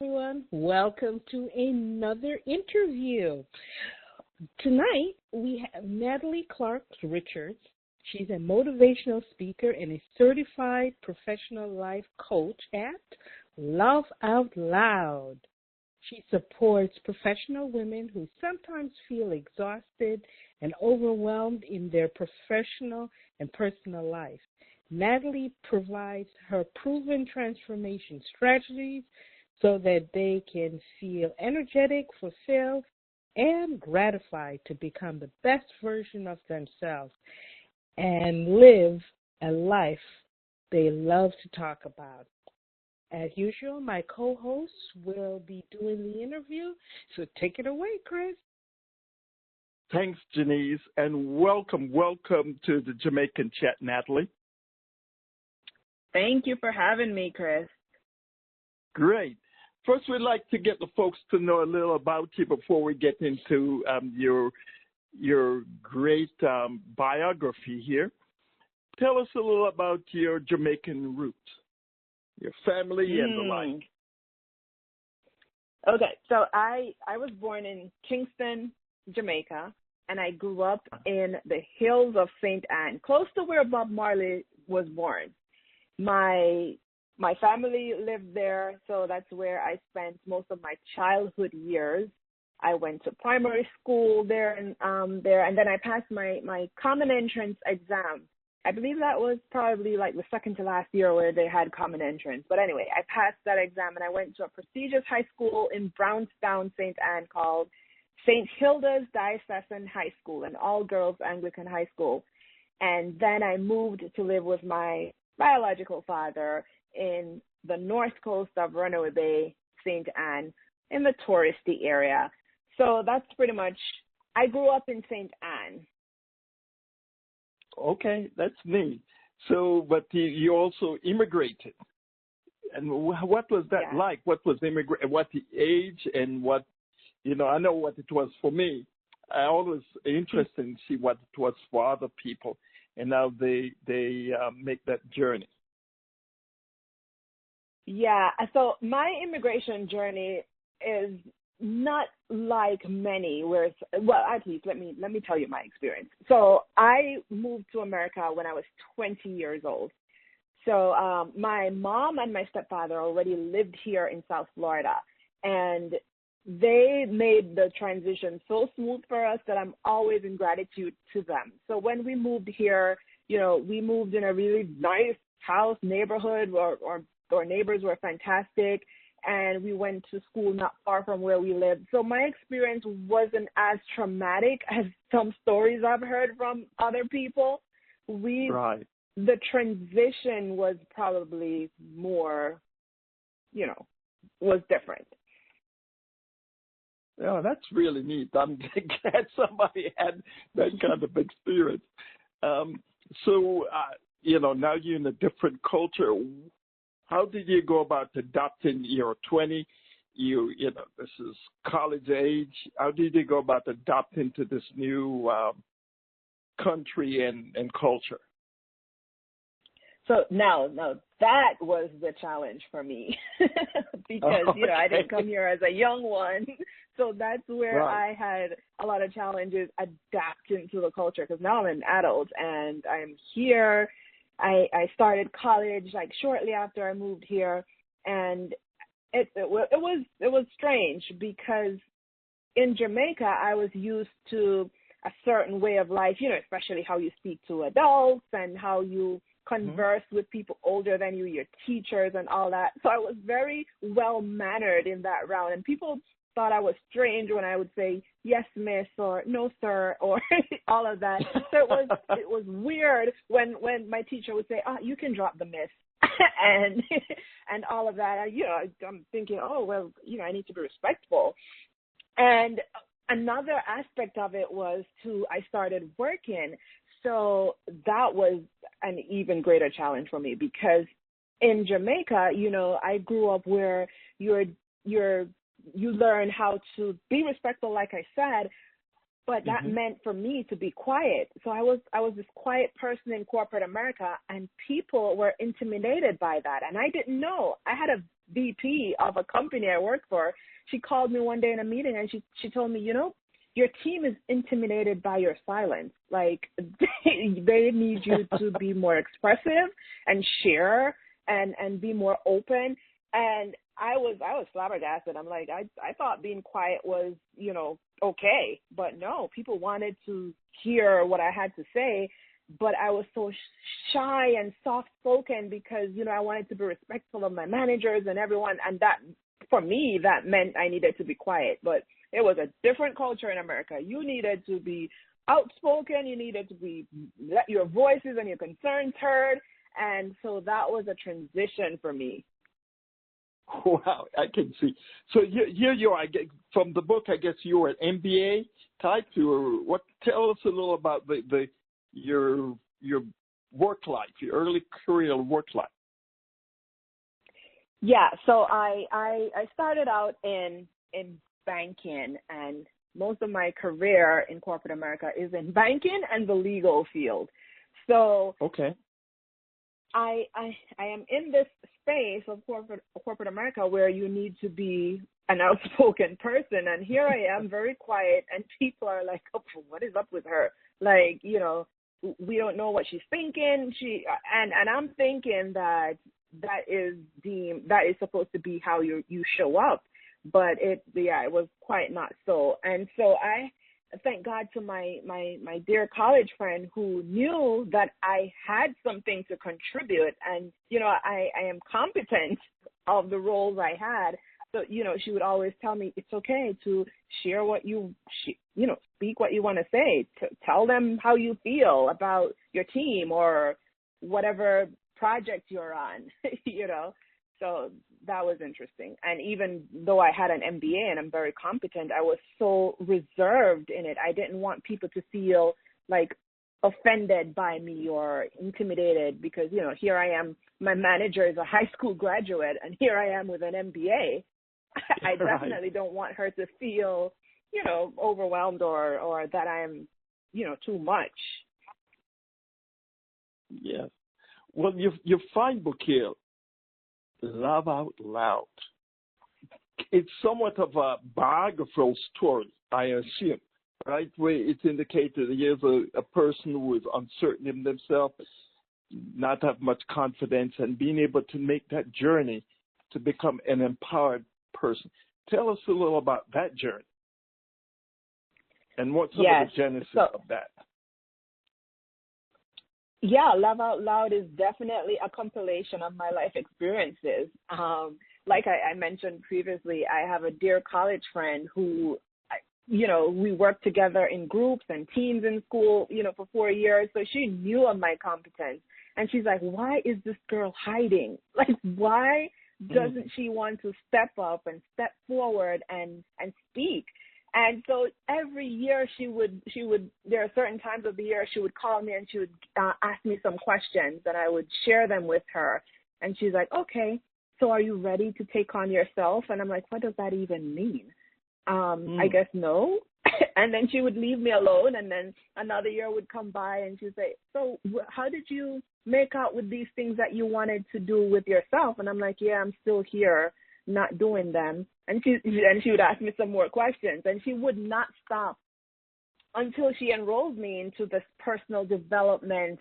everyone. Welcome to another interview. Tonight, we have Natalee Clarke Richards. She's a motivational speaker and a certified professional life coach at Love Out Loud. She supports professional women who sometimes feel exhausted and overwhelmed in their professional and personal life. Natalee provides her proven transformation strategies so that they can feel energetic, fulfilled, and gratified to become the best version of themselves and live a life they love to talk about. As usual, my co-hosts will be doing the interview, so take it away, Chris. Thanks, Janice, and welcome to the Jamaican chat, Natalee. Thank you for having me, Chris. Great. First, we'd like to get the folks to know a little about you before we get into your great biography here. Tell us a little about your Jamaican roots, your family, and the like. Okay, so I was born in Kingston, Jamaica, and I grew up in the hills of St. Anne, close to where Bob Marley was born. My family lived there, so that's where I spent most of my childhood years. I went to primary school there, and then I passed my common entrance exam. I believe that was probably like the second to last year where they had common entrance. But anyway, I passed that exam, and I went to a prestigious high school in Brownstown, St. Anne called St. Hilda's Diocesan High School, an all-girls Anglican high school. And then I moved to live with my biological father in the north coast of Runaway Bay, St. Anne, in the touristy area. So that's pretty much, I grew up in St. Anne. Okay, that's neat. So, but you also immigrated. And what was that like? What was what the age and what, I know what it was for me. I always interested to see what it was for other people and how they make that journey. Yeah, so my immigration journey is not like many, at least let me tell you my experience. So I moved to America when I was 20 years old. So my mom and my stepfather already lived here in South Florida, and they made the transition so smooth for us that I'm always in gratitude to them. So when we moved here, we moved in a really nice house, neighborhood, our neighbors were fantastic, and we went to school not far from where we lived. So my experience wasn't as traumatic as some stories I've heard from other people. Right. The transition was probably more, was different. Yeah, that's really neat. I'm glad somebody had that kind of experience. So, now you're in a different culture. How did you go about adopting? You're 20, this is college age. How did you go about adopting to this new country and culture? So now that was the challenge for me because, I didn't come here as a young one. So that's where I had a lot of challenges adapting to the culture because now I'm an adult and I'm here. I started college like shortly after I moved here, and it was strange because in Jamaica I was used to a certain way of life, especially how you speak to adults and how you converse with people older than you, your teachers and all that. So I was very well mannered in that round, and people thought I was strange when I would say yes, miss, or no, sir, or all of that. So it was weird when my teacher would say, you can drop the miss, and all of that. I'm thinking, I need to be respectful. And another aspect of it was I started working. So that was an even greater challenge for me because in Jamaica, I grew up where you learn how to be respectful, like I said, but that meant for me to be quiet. So I was this quiet person in corporate America, and people were intimidated by that. And I didn't know. I had a VP of a company I worked for. She called me one day in a meeting, and she told me, your team is intimidated by your silence. Like, they need you to be more expressive and share and be more open. And I was flabbergasted. I'm like, I thought being quiet was, okay, but no, people wanted to hear what I had to say, but I was so shy and soft-spoken because, I wanted to be respectful of my managers and everyone, and that, for me, that meant I needed to be quiet. But it was a different culture in America. You needed to be outspoken, you needed to let your voices and your concerns heard, and so that was a transition for me. Wow, I can see. So here you are. From the book, I guess you were an MBA type. Tell us a little about your work life, your early career work life. Yeah, so I started out in banking, and most of my career in corporate America is in banking and the legal field. So okay. I am in this space of corporate America where you need to be an outspoken person, and here I am, very quiet, and people are like, "Oh, what is up with her?" Like, we don't know what she's thinking. And I'm thinking that is supposed to be how you show up, but it was quite not so. And so I thank God to my dear college friend who knew that I had something to contribute, and I am competent of the roles I had. So she would always tell me it's okay to share what speak what you want to say, to tell them how you feel about your team or whatever project you're on. So that was interesting. And even though I had an MBA and I'm very competent, I was so reserved in it. I didn't want people to feel like offended by me or intimidated because, here I am, my manager is a high school graduate, and here I am with an MBA. I definitely don't want her to feel, overwhelmed or that I'm, too much. Yes. Well, your fine book here, Love Out Loud. It's somewhat of a biographical story, I assume, right? Where it's indicated here's a person who is uncertain in themselves, not have much confidence, and being able to make that journey to become an empowered person. Tell us a little about that journey and what's some of the genesis of that. Yeah, Love Out Loud is definitely a compilation of my life experiences. Like I mentioned previously, I have a dear college friend who, we worked together in groups and teams in school, for 4 years. So she knew of my competence. And she's like, why is this girl hiding? Like, why doesn't she want to step up and step forward and speak? And so every year she would, there are certain times of the year she would call me and she would ask me some questions, and I would share them with her. And she's like, okay, so are you ready to take on yourself? And I'm like, what does that even mean? I guess no. And then she would leave me alone, and then another year would come by and she'd say, so how did you make out with these things that you wanted to do with yourself? And I'm like, yeah, I'm still here not doing them. And she would ask me some more questions, and she would not stop until she enrolled me into this personal development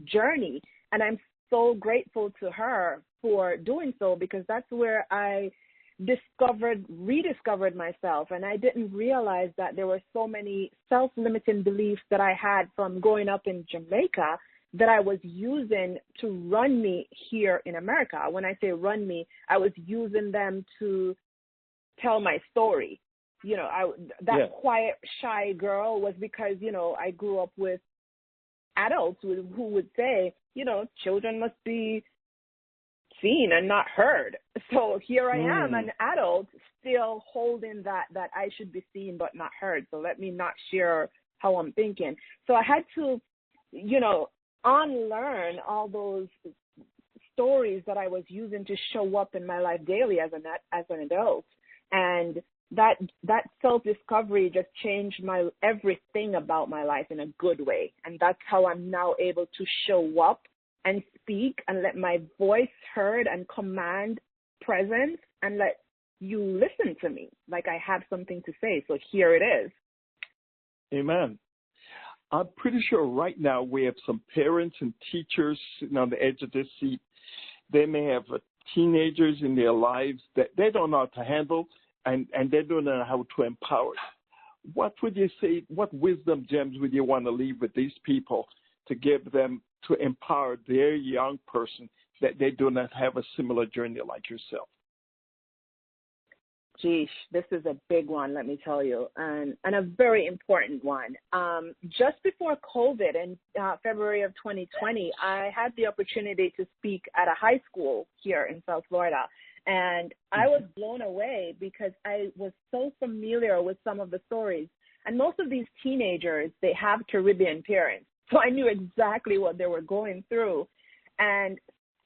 journey. And I'm so grateful to her for doing so, because that's where I rediscovered myself. And I didn't realize that there were so many self-limiting beliefs that I had from growing up in Jamaica that I was using to run me here in America. When I say run me, I was using them to tell my story. Quiet, shy girl was because, I grew up with adults who would say, children must be seen and not heard. So here I am, an adult, still holding that I should be seen but not heard. So let me not share how I'm thinking. So I had to, unlearn all those stories that I was using to show up in my life daily as an adult. And that self-discovery just changed everything about my life in a good way. And that's how I'm now able to show up and speak and let my voice heard and command presence and let you listen to me like I have something to say. So here it is. Amen. I'm pretty sure right now we have some parents and teachers sitting on the edge of this seat. They may have teenagers in their lives that they don't know how to handle, and they don't know how to empower. What would you say, what wisdom gems would you want to leave with these people to give them to empower their young person that they do not have a similar journey like yourself? Geesh, this is a big one, let me tell you, and a very important one. Just before COVID in February of 2020, I had the opportunity to speak at a high school here in South Florida, and I was blown away because I was so familiar with some of the stories. And most of these teenagers, they have Caribbean parents, so I knew exactly what they were going through. And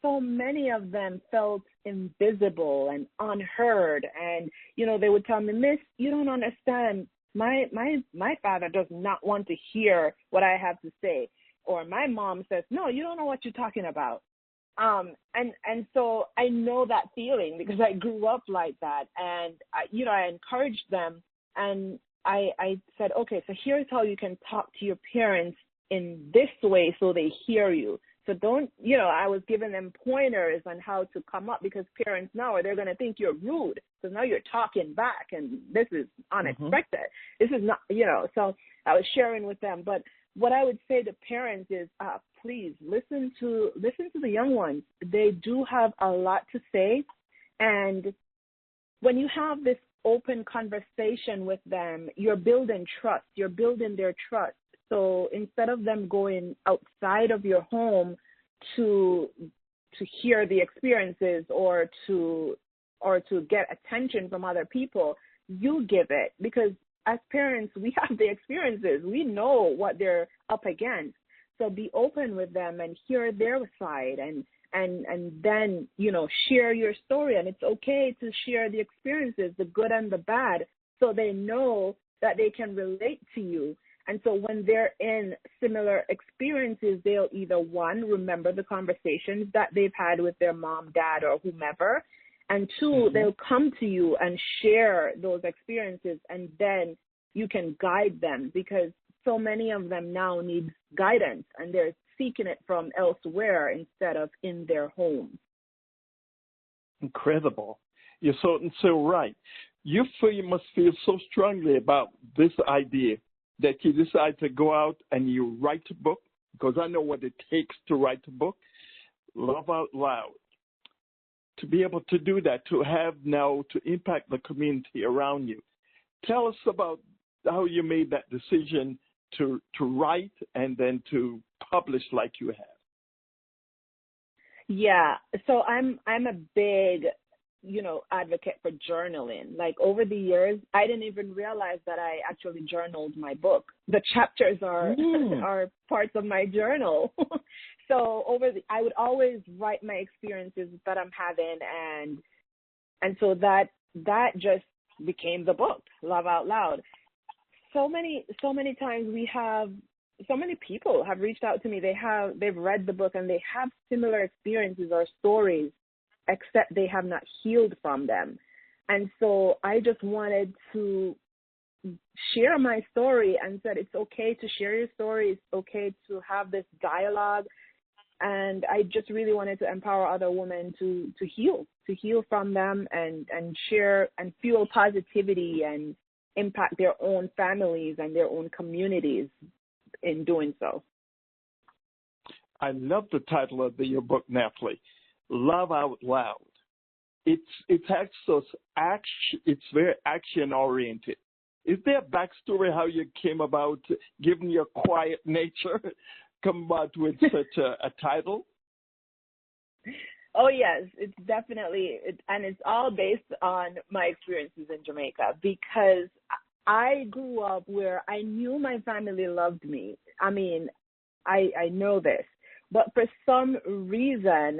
so many of them felt invisible and unheard. And, they would tell me, Miss, you don't understand. My father does not want to hear what I have to say. Or my mom says, no, you don't know what you're talking about. And so I know that feeling because I grew up like that. And, I encouraged them. And I said, okay, so here's how you can talk to your parents in this way so they hear you. So don't, I was giving them pointers on how to come up because parents now, they're going to think you're rude. So now you're talking back and this is unexpected. This is not, so I was sharing with them. But what I would say to parents is, please listen to the young ones. They do have a lot to say. And when you have this open conversation with them, you're building trust. You're building their trust. So instead of them going outside of your home to hear the experiences or to get attention from other people, you give it, because as parents, we have the experiences. We know what they're up against. So be open with them and hear their side and then, share your story. And it's okay to share the experiences, the good and the bad, so they know that they can relate to you. And so when they're in similar experiences, they'll either, one, remember the conversations that they've had with their mom, dad, or whomever, and two, they'll come to you and share those experiences, and then you can guide them, because so many of them now need guidance, and they're seeking it from elsewhere instead of in their homes. Incredible. You're so right. You must feel so strongly about this idea that you decide to go out and you write a book, because I know what it takes to write a book, Love Out Loud. To be able to do that, to have now to impact the community around you. Tell us about how you made that decision to write and then to publish like you have. Yeah, so I'm a big advocate for journaling. Like over the years, I didn't even realize that I actually journaled my book. The chapters are parts of my journal. So I would always write my experiences that I'm having, and so that just became the book, Love Out Loud. So many times so many people have reached out to me. They've read the book and they have similar experiences or stories, except they have not healed from them. And so I just wanted to share my story and said, it's okay to share your story. It's okay to have this dialogue. And I just really wanted to empower other women to heal from them and share and fuel positivity and impact their own families and their own communities in doing so. I love the title of your book, Natalee, Love Out Loud. It's very action oriented. Is there a backstory how you came about, given your quiet nature, come about with such a title? Oh yes, it's definitely, and it's all based on my experiences in Jamaica, because I grew up where I knew my family loved me. I mean, I know this, but for some reason,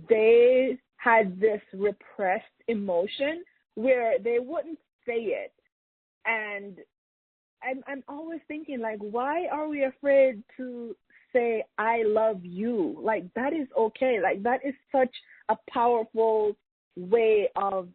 they had this repressed emotion where they wouldn't say it. And I'm always thinking, like, why are we afraid to say, I love you? Like, that is okay. Like, that is such a powerful way of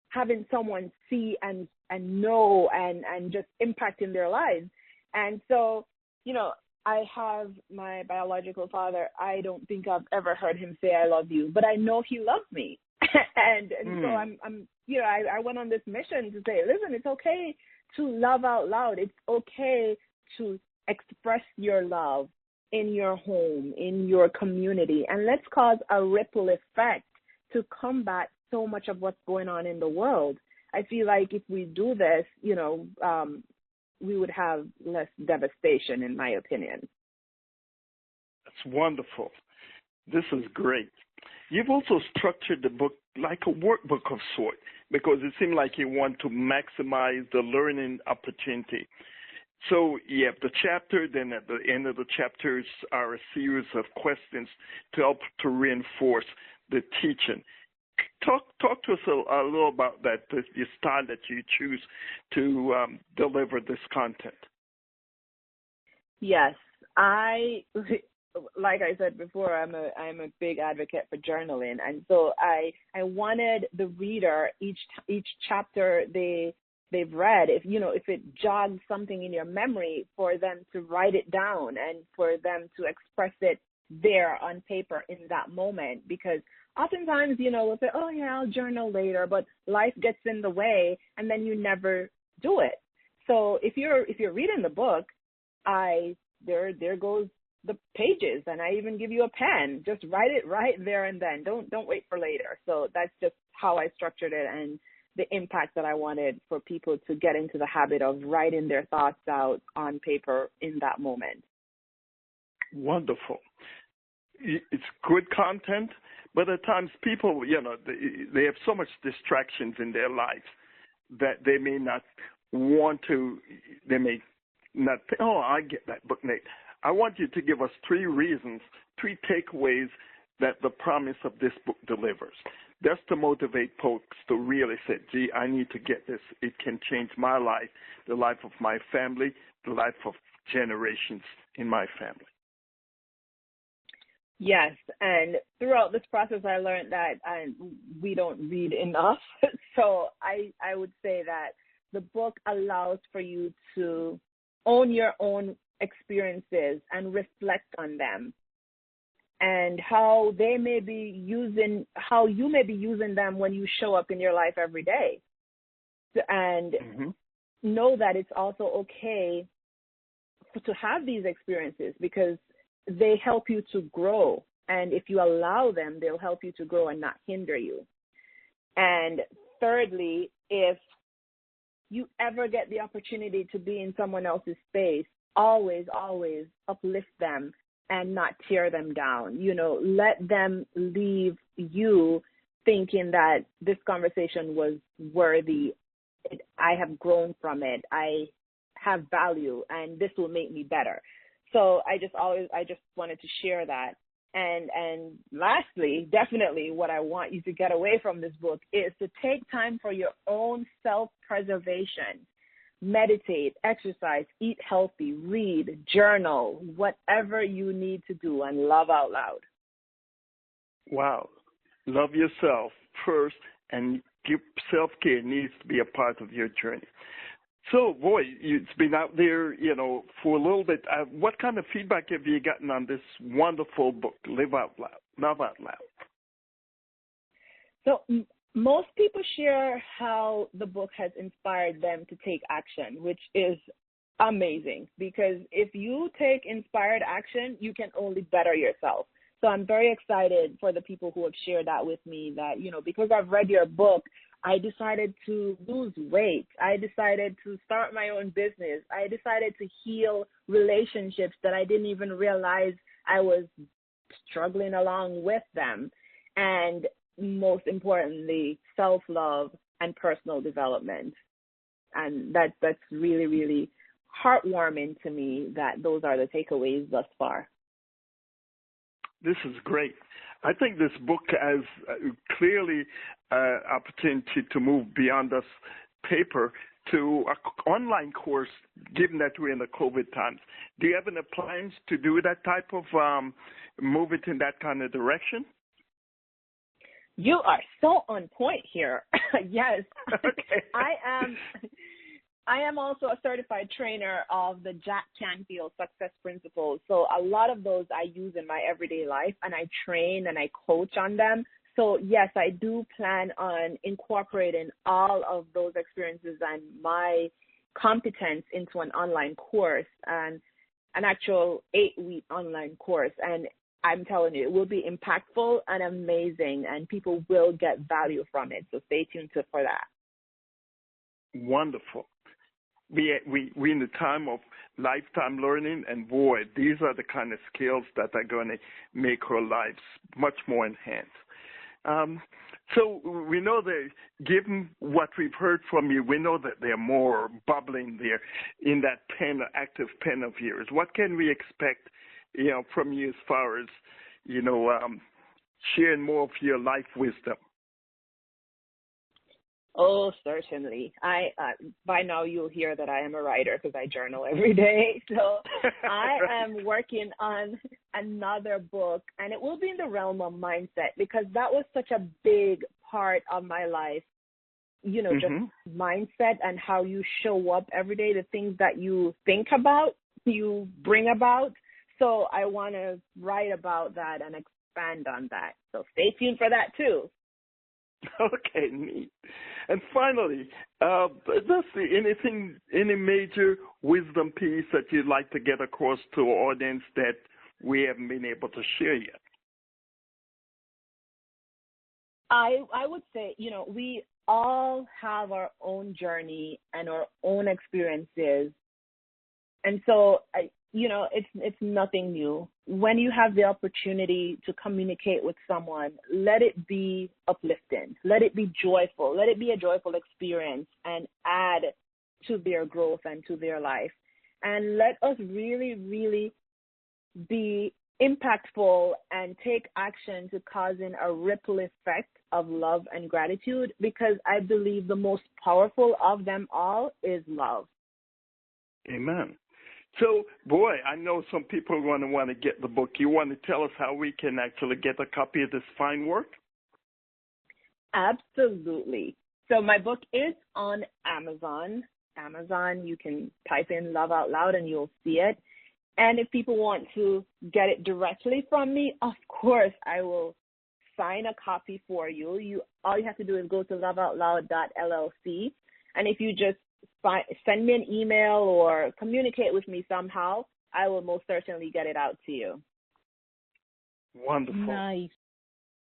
having someone see and know and just impacting their lives. And so, you know, I have my biological father. I don't think I've ever heard him say I love you, but I know he loves me. and so I'm you know, I went on this mission to say, listen, it's okay to love out loud. It's okay to express your love in your home, in your community, and let's cause a ripple effect to combat so much of what's going on in the world. I feel like if we do this, you know, we would have less devastation, in my opinion. That's wonderful. This is great. You've also structured the book like a workbook of sort, because it seemed like you want to maximize the learning opportunity. So you have the chapter, then at the end of the chapters are a series of questions to help to reinforce the teaching. Talk to us a little about that, the style that you choose to deliver this content. Yes, like I said before, I'm a big advocate for journaling, and so I wanted the reader, each chapter they've read, if it jogs something in your memory, for them to write it down and for them to express it there on paper in that moment. Because oftentimes, we'll say, oh yeah, I'll journal later, but life gets in the way and then you never do it. So if you're reading the book, there goes the pages, and I even give you a pen. Just write it right there and then. Don't wait for later. So that's just how I structured it, and the impact that I wanted for people to get into the habit of writing their thoughts out on paper in that moment. Wonderful. It's good content, but at times people, they have so much distractions in their lives that they may not want to, they may not think, oh, I get that book, Nate. I want you to give us 3 reasons, 3 takeaways that the promise of this book delivers. That's to motivate folks to really say, gee, I need to get this. It can change my life, the life of my family, the life of generations in my family. Yes, and throughout this process, I learned that we don't read enough. So I would say that the book allows for you to own your own experiences and reflect on them, and how you may be using them when you show up in your life every day. And know that it's also okay to have these experiences, because they help you to grow. And if you allow them, they'll help you to grow and not hinder you. And thirdly, if you ever get the opportunity to be in someone else's space, always uplift them and not tear them down. Let them leave you thinking that this conversation was worthy. I have grown from it. I have value, and this will make me better. So I just wanted to share that. And lastly, definitely what I want you to get away from this book is to take time for your own self-preservation. Meditate, exercise, eat healthy, read, journal, whatever you need to do, and love out loud. Wow. Love yourself first, and self-care needs to be a part of your journey. So, boy, it's been out there, for a little bit. What kind of feedback have you gotten on this wonderful book, Live Out Loud, Love Out Loud? So most people share how the book has inspired them to take action, which is amazing, because if you take inspired action, you can only better yourself. So I'm very excited for the people who have shared that with me, that, because I've read your book, I decided to lose weight. I decided to start my own business. I decided to heal relationships that I didn't even realize I was struggling along with them. And most importantly, self-love and personal development. And that's really, really heartwarming to me that those are the takeaways thus far. This is great. I think this book has clearly opportunity to move beyond us paper to an online course, given that we're in the COVID times. Do you have any plans to do that type of move it in that kind of direction? You are so on point here. Yes. Okay. I am also a certified trainer of the Jack Canfield Success Principles. So a lot of those I use in my everyday life, and I train and I coach on them. So yes, I do plan on incorporating all of those experiences and my competence into an online course, and an actual 8-week online course. And I'm telling you, it will be impactful and amazing, and people will get value from it. So stay tuned for that. Wonderful. We're in the time of lifetime learning, and boy, these are the kind of skills that are going to make our lives much more enhanced. So we know that, given what we've heard from you, we know that there are more bubbling there in that active pen of yours. What can we expect, from you as far as, sharing more of your life wisdom? Oh, certainly. By now you'll hear that I am a writer because I journal every day. So I am working on another book, and it will be in the realm of mindset, because that was such a big part of my life. Just mindset and how you show up every day, the things that you think about, you bring about. So I want to write about that and expand on that. So stay tuned for that too. Okay, neat. And finally, any major wisdom piece that you'd like to get across to our audience that we haven't been able to share yet? I would say, we all have our own journey and our own experiences. And so, it's nothing new. When you have the opportunity to communicate with someone, let it be uplifting. Let it be joyful. Let it be a joyful experience and add to their growth and to their life. And let us really, really be impactful and take action to causing a ripple effect of love and gratitude, because I believe the most powerful of them all is love. Amen. So, boy, I know some people are going to want to get the book. You want to tell us how we can actually get a copy of this fine work? Absolutely. So my book is on Amazon. You can type in Love Out Loud and you'll see it. And if people want to get it directly from me, of course, I will sign a copy for you. All you have to do is go to loveoutloud.llc. And if you just send me an email or communicate with me somehow, I will most certainly get it out to you. Wonderful. Nice.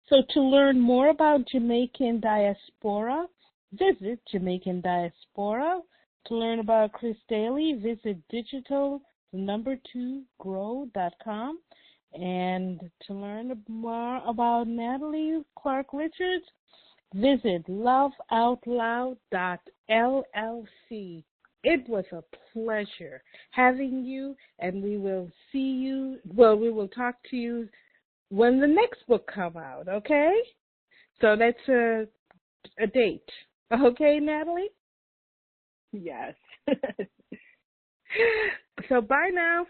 So to learn more about Jamaican Diaspora, visit Jamaican Diaspora. To learn about Chris Daly, visit digital2grow.com. And to learn more about Natalee Clarke Richards, visit loveoutloud.llc. It was a pleasure having you, and we will talk to you when the next book comes out, okay? So that's a date. Okay, Natalee? Yes. So bye now.